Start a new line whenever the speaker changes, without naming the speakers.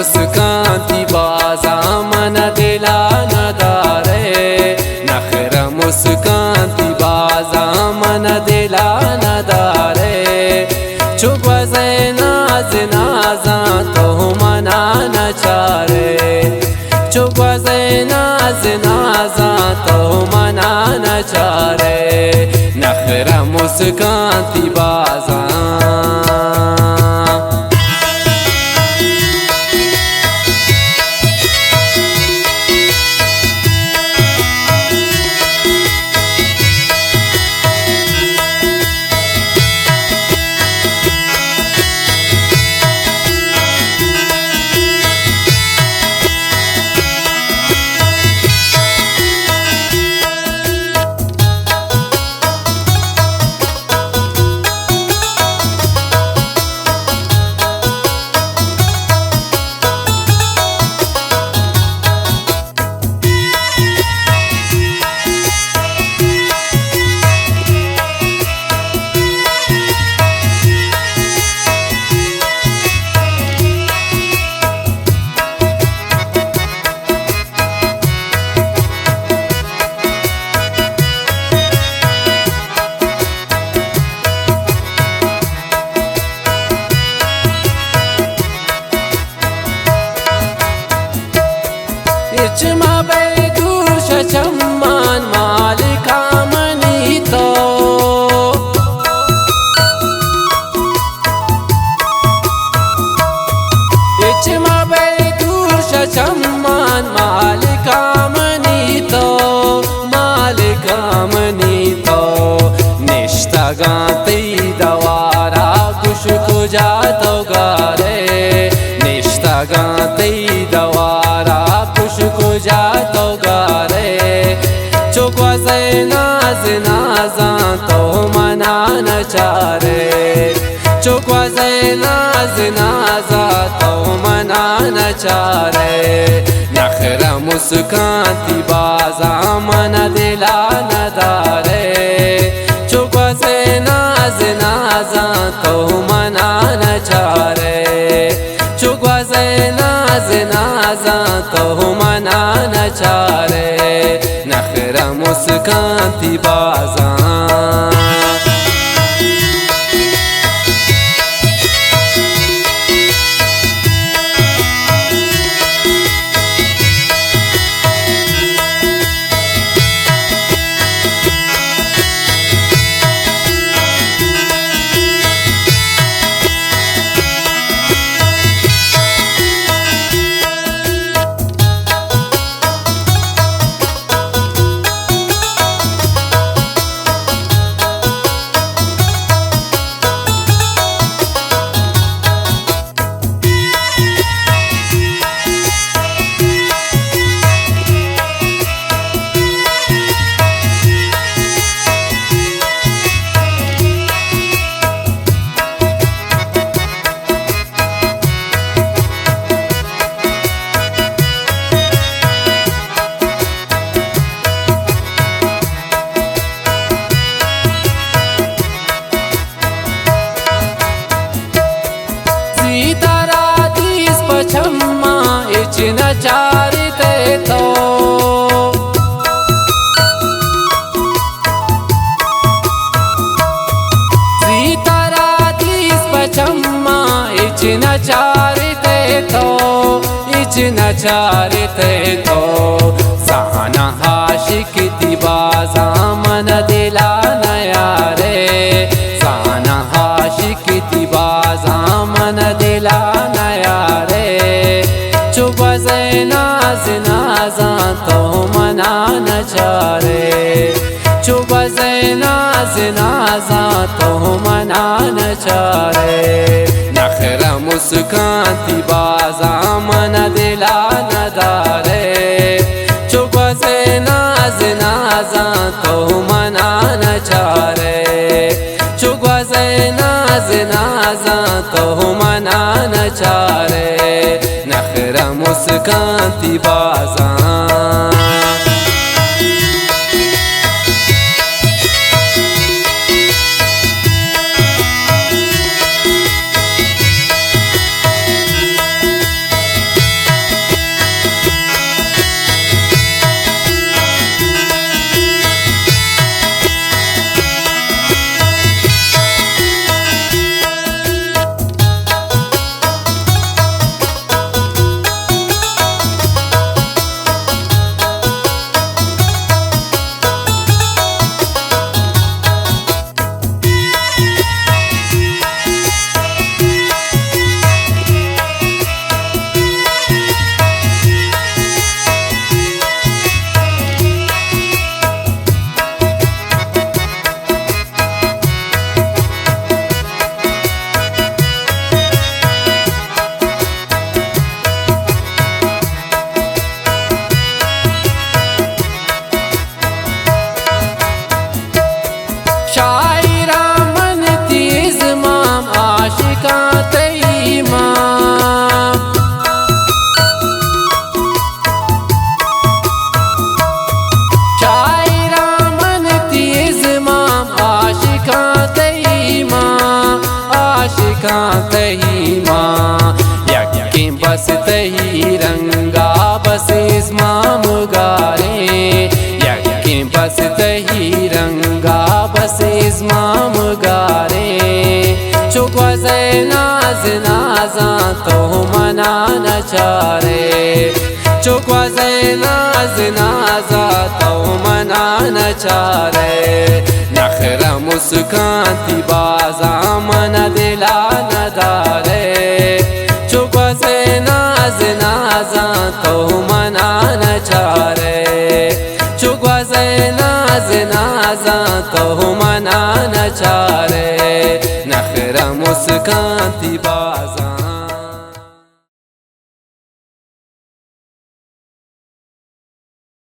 مسکانتی بازا من دلا نداره نخره مسکانتی بازا من دلا نداره چو گوز ناز نازا تو منا نچاره چو گوز ناز نازا تو منا نچاره نخره مسکانتی بازا اجمع بیدوش چمان مالکا منی تو اجمع بیدوش چمان مالکا منی تو مالکا منی تو نشتگانتی دوارا گوش کجا تو گاره نشتگانتی دوارا کجا تو گاره چو گوز ناز نازا تو منا نچاره چو گوز ناز نازا تو منا نچاره نخره مسکانتی بازا من دلا نداره چو گوز ناز نازا تو منا نچاره چو گوز ناز نازا تو منا نچاره نخره مسکانتی بازا नचारते तो सीताराधीस पचम्मा इच नचारते तो साना हाशिक दिबाजा मन दिला नया रे साना हाशिक दिबाजा मन दिला नया रे चो गवज नाज नाजा तो मना नचारे चो गवज नाज नाजा तो मना नचारे नखरा मुस्कांती बाजा मन दिला नदारे चो गवज नाज नाजा तो मना नचारे चो गवज नाज नाजा तो मना नचारे नखरा मुस्कांती बाजा منا نچاره چوکوا زیناز نازات و منا نچاره نخره مسکانتی بازا من دلا نداره چوکوا زیناز نازات و منا نچاره چوکوا زیناز نازات و منا نچاره نخره مسکانتی بازا